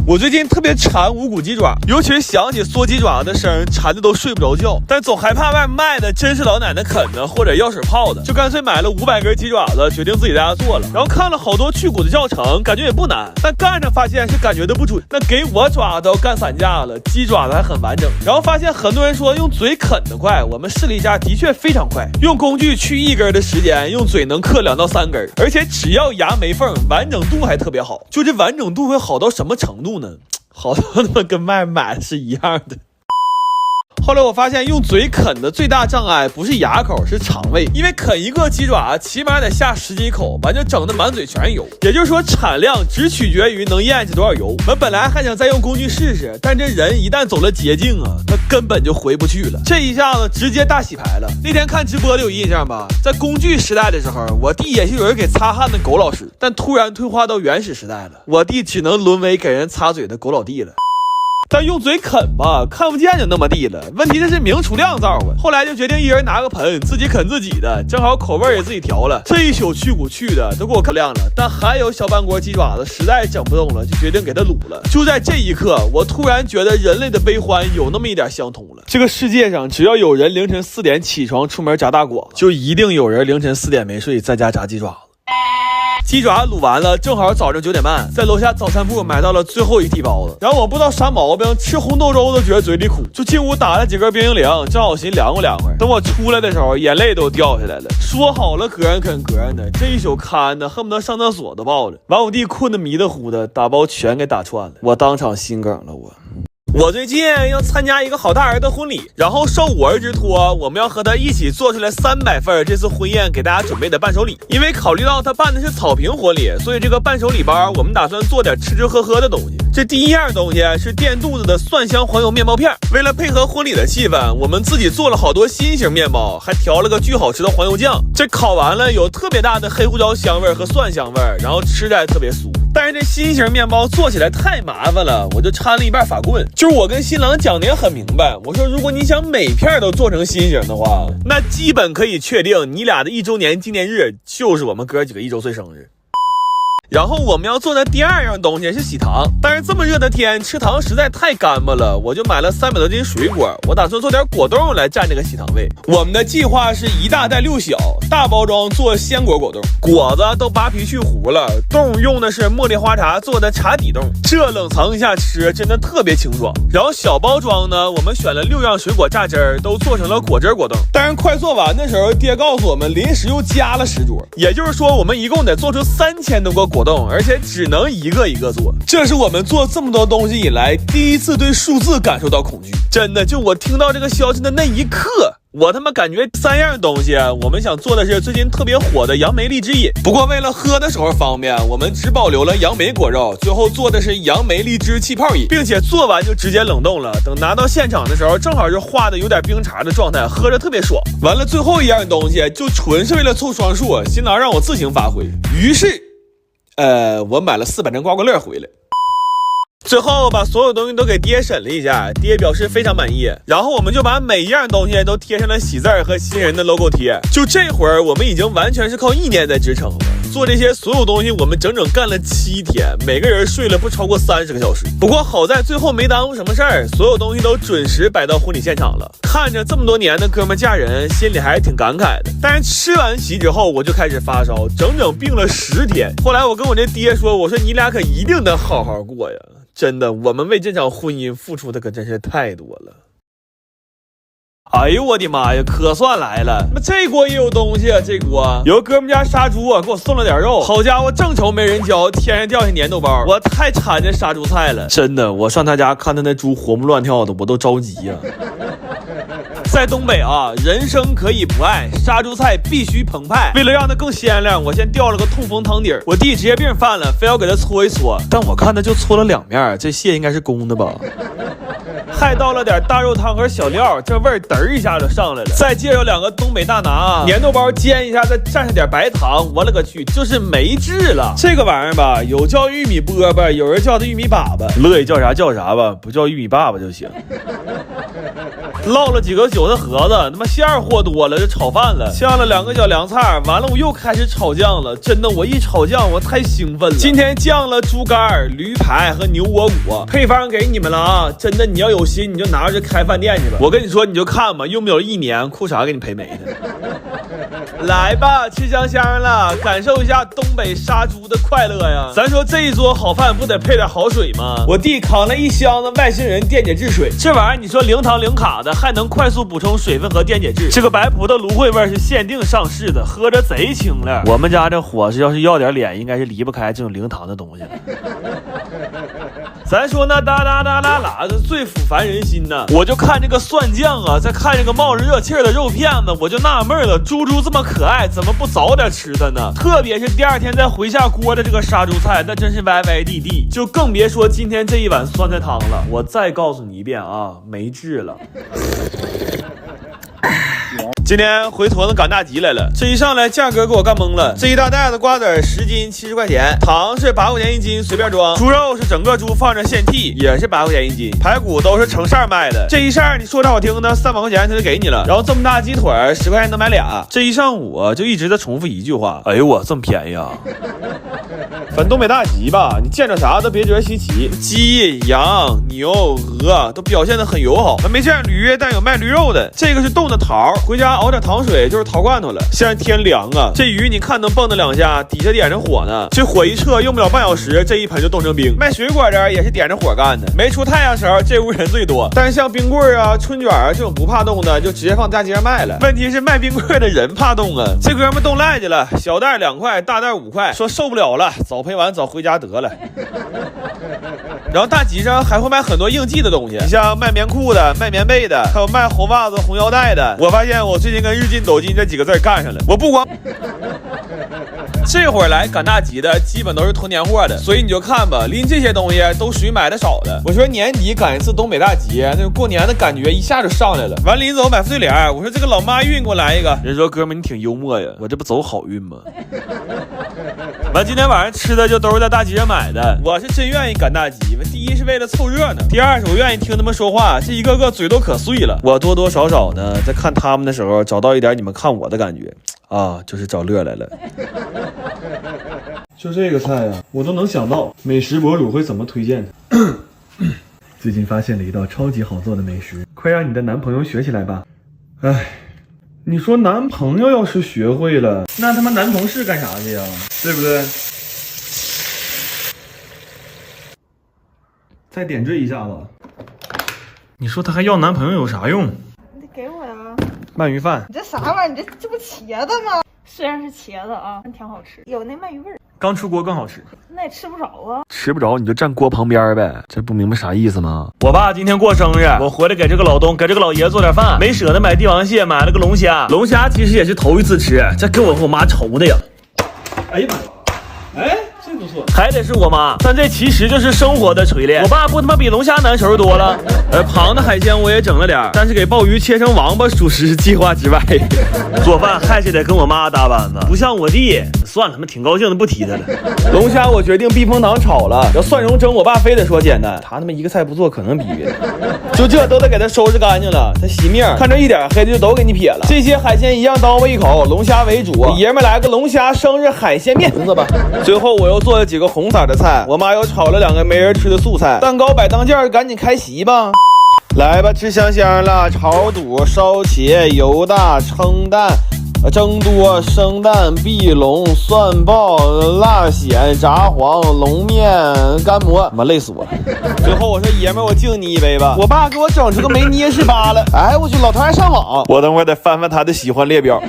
我最近特别馋无骨鸡爪，尤其是想起嗦鸡爪的声，馋的都睡不着觉，但总害怕外面卖的真是老奶奶啃的或者药水泡的，就干脆买了500根鸡爪子，决定自己在家做了。然后看了好多去骨的教程，感觉也不难，但干上发现是感觉的不准。那给我爪子要干散架了，鸡爪子还很完整。然后发现很多人说用嘴啃得快，我们试了一下，的确非常快。用工具去1根的时间，用嘴能嗑2到3根，而且只要牙没缝，完整度还特别好。就这完整度会好到什么程度呢？好到他妈跟外面买的是一样的。后来我发现用嘴啃的最大障碍不是牙口，是肠胃，因为啃一个鸡爪起码得下10几口，完就整的满嘴全是油。也就是说产量只取决于能咽下多少油。我本来还想再用工具试试，但这人一旦走了捷径啊，他根本就回不去了。这一下子直接大洗牌了。那天看直播的有印象吧？在工具时代的时候，我弟也是有人给擦汗的狗老师，但突然退化到原始时代了，我弟只能沦为给人擦嘴的狗老弟了。但用嘴啃吧，看不见就那么地了。问题这是明厨亮灶啊！后来就决定一人拿个盆，自己啃自己的，正好口味也自己调了。这一宿去骨去的都给我啃亮了，但还有小半锅鸡爪子实在整不动了，就决定给它卤了。就在这一刻，我突然觉得人类的悲欢有那么一点相通了。这个世界上，只要有人凌晨4点起床出门炸大果，就一定有人凌晨4点没睡在家炸鸡爪子。鸡爪卤完了，正好早上9点半，在楼下早餐铺买到了最后一屉包子。然后我不知道啥毛病，吃红豆粥都觉得嘴里苦，就进屋打了几根冰激凌，正好寻凉快凉快。等我出来的时候，眼泪都掉下来了。说好了隔人啃隔人的，这一宿看的恨不得上厕所都抱着。完我弟困得迷得糊的，打包全给打串了，我当场心梗了。我最近要参加一个好大儿的婚礼，然后受我儿之托，我们要和他一起做出来300份这次婚宴给大家准备的伴手礼。因为考虑到他办的是草坪婚礼，所以这个伴手礼包我们打算做点吃吃喝喝的东西。这第一样东西是垫肚子的蒜香黄油面包片，为了配合婚礼的气氛，我们自己做了好多新型面包，还调了个巨好吃的黄油酱。这烤完了有特别大的黑胡椒香味和蒜香味，然后吃着还特别酥。但是这新型面包做起来太麻烦了，我就掺了一半法棍。就是我跟新郎讲的也很明白，我说如果你想每片都做成新型的话，那基本可以确定你俩的1周年纪念日就是我们哥几个1周岁生日。然后我们要做的第2样东西是喜糖，但是这么热的天吃糖实在太干巴了，我就买了300多斤水果，我打算做点果冻来蘸这个喜糖味。我们的计划是1大带6小，大包装做鲜果果冻，果子都扒皮去核了，冻用的是茉莉花茶做的茶底冻，这冷藏下吃真的特别清爽。然后小包装呢，我们选了6样水果榨汁儿，都做成了果汁果冻。但是快做完的时候，爹告诉我们临时又加了10桌，也就是说我们一共得做出3000多个果冻，而且只能一个一个做。这是我们做这么多东西以来第一次对数字感受到恐惧。真的，就我听到这个消息的那一刻，我他妈感觉3样东西我们想做的是最近特别火的杨梅荔枝饮，不过为了喝的时候方便，我们只保留了杨梅果肉，最后做的是杨梅荔枝气泡饮，并且做完就直接冷冻了，等拿到现场的时候正好是化的有点冰碴的状态，喝着特别爽。完了最后一样东西就纯是为了凑双数，新郎让我自行发挥，于是我买了400张刮刮乐回来。最后把所有东西都给爹审了一下，爹表示非常满意，然后我们就把每一样东西都贴上了喜字和新人的 logo 贴。就这会儿我们已经完全是靠意念在支撑了，做这些所有东西我们整整干了7天，每个人睡了不超过30个小时。不过好在最后没耽误什么事儿，所有东西都准时摆到婚礼现场了。看着这么多年的哥们嫁人，心里还是挺感慨的。但是吃完席之后我就开始发烧，整整病了10天。后来我跟我这爹说，我说你俩可一定得好好过呀，真的，我们为这场婚姻付出的可真是太多了。哎呦我的妈呀，可算来了！那这锅也有东西啊，这锅有哥们家杀猪啊，给我送了点肉。好家伙，正愁没人教，天上掉下粘豆包，我太馋这杀猪菜了。真的，我上他家看他那猪活蹦乱跳的，我都着急呀。在东北啊，人生可以不爱，杀猪菜必须澎湃。为了让它更鲜亮，我先调了个痛风汤底儿。我弟职业病犯了，非要给他搓一搓，但我看他就搓了2面，这蟹应该是公的吧。还倒了点大肉汤和小料，这味儿嘚儿一下就上来了。再介绍2个东北大拿，粘豆包煎一下，再蘸上点白糖，我勒个去，就是没治了。这个玩意儿吧，有叫玉米饽饽，有人叫它玉米粑粑，乐意叫啥叫啥吧，不叫玉米粑粑就行。烙了几个韭菜盒子，他妈馅儿和多了，就炒饭了，炝了2个小凉菜，完了我又开始炒酱了。真的，我一炒酱我太兴奋了。今天酱了猪肝、驴排和牛窝骨，配方给你们了啊！真的，你要有心你就拿着开饭店去吧。我跟你说，你就看吧，用不了1年，裤衩给你赔没的。来吧，吃香香了，感受一下东北杀猪的快乐呀！咱说这一桌好饭不得配点好水吗？我弟扛了1箱子外星人电解质水，这玩意儿你说零糖零卡的，还能快速补充水分和电解质。这个白葡萄芦荟味是限定上市的，喝着贼清亮。我们家这伙食要是要点脸，应该是离不开这种零糖的东西。咱说那哒哒哒啦啦的最抚凡人心呢，我就看这个蒜酱啊，再看这个冒着热气的肉片子，我就纳闷了，猪这么可爱，怎么不早点吃它呢？特别是第2天再回下锅的这个杀猪菜，那真是歪歪地地，就更别说今天这一碗酸菜汤了。我再告诉你一遍啊，没治了。今天回屯子赶大集来了，这一上来价格给我干懵了。这一大袋子瓜子10斤70块钱，糖是8块钱1斤随便装，猪肉是整个猪放着现剔也是8块钱1斤，排骨都是成扇卖的。这一扇你说着好听的300块钱他就给你了，然后这么大鸡腿10块钱能买俩。这一上午就一直在重复一句话：哎呦我这么便宜啊！反东北大集吧，你见着啥都别觉得稀奇，鸡、羊、牛、鹅都表现得很友好。没见驴，但有卖驴肉的。这个是冻的桃，回家熬点糖水就是桃罐头了。现在天凉啊，这鱼你看能蹦跶2下，底下点着火呢。这火一撤，用不了半小时，这一盆就冻成冰。卖水果的也是点着火干的。没出太阳时候，这屋人最多。但是像冰棍啊、春卷啊这种不怕冻的，就直接放大街上卖了。问题是卖冰棍的人怕冻啊。这哥们冻赖去了，小袋2块，大袋5块，说受不了了，早赔完早回家得了。然后大集上还会卖很多应季的东西，你像卖棉裤的、卖棉被的，还有卖红袜子、红腰带的。我发现我最近跟日进斗金这几个字干上了。我不光这会儿来赶大集的基本都是囤年货的，所以你就看吧，拎这些东西都属于买的少的。我说年底赶一次东北大集，那种过年的感觉一下就上来了。完临走买副对联，我说这个老妈运给我来一个。人说哥们你挺幽默呀，我这不走好运吗？完今天晚上吃的就都是在大集上买的。我是真愿意赶大集，第一是为了凑热闹，第二是我愿意听他们说话，这一个个嘴都可碎了。我多多少少呢在看他们的时候找到一点你们看我的感觉啊，就是找乐来了。就这个菜啊，我都能想到美食博主会怎么推荐它。最近发现了一道超级好做的美食，快让你的男朋友学起来吧。哎，你说男朋友要是学会了，那他妈男同事干啥去呀？对不对？再点缀一下子。你说他还要男朋友有啥用？你得给我呀。鳗鱼饭。你这啥玩意儿？这不茄子吗？虽然是茄子啊，但挺好吃，有那鳗鱼味儿。刚出锅更好吃，那也吃不着啊。吃不着你就站锅旁边呗，这不明白啥意思吗？我爸今天过生日，我回来给这个老东给这个老爷做点饭，没舍得买帝王蟹，买了个龙虾。龙虾其实也是头一次吃，这给我和我妈愁的呀。哎呀妈呀！哎。不错，还得是我妈，但这其实就是生活的锤炼。我爸不他妈比龙虾难收拾多了。螃的海鲜我也整了点，但是给鲍鱼切成王八属实计划之外。做饭还是得跟我妈搭班子，不像我弟。算了，他们挺高兴的，不提他了。龙虾我决定避风塘炒了，要蒜蓉蒸，我爸非得说简单，他一个菜不做可能比别的。就这都得给他收拾干净了，他惜命，看着一点黑的就都给你撇了。这些海鲜一样当我一口，龙虾为主，爷们来个龙虾生日海鲜面，行吧。最后我又做了几个红色的菜，我妈又炒了2个没人吃的素菜，蛋糕摆当间，赶紧开席吧。来吧，吃香香了，炒肚、烧茄、油大、称蛋、蒸多、生蛋、碧龙、蒜爆、辣鲜、炸黄、龙面、干馍，妈累死我了。最后我说爷们，我敬你一杯吧。我爸给我整出个没捏式疤了，哎，我去，老头还上网，我等会儿得翻翻他的喜欢列表。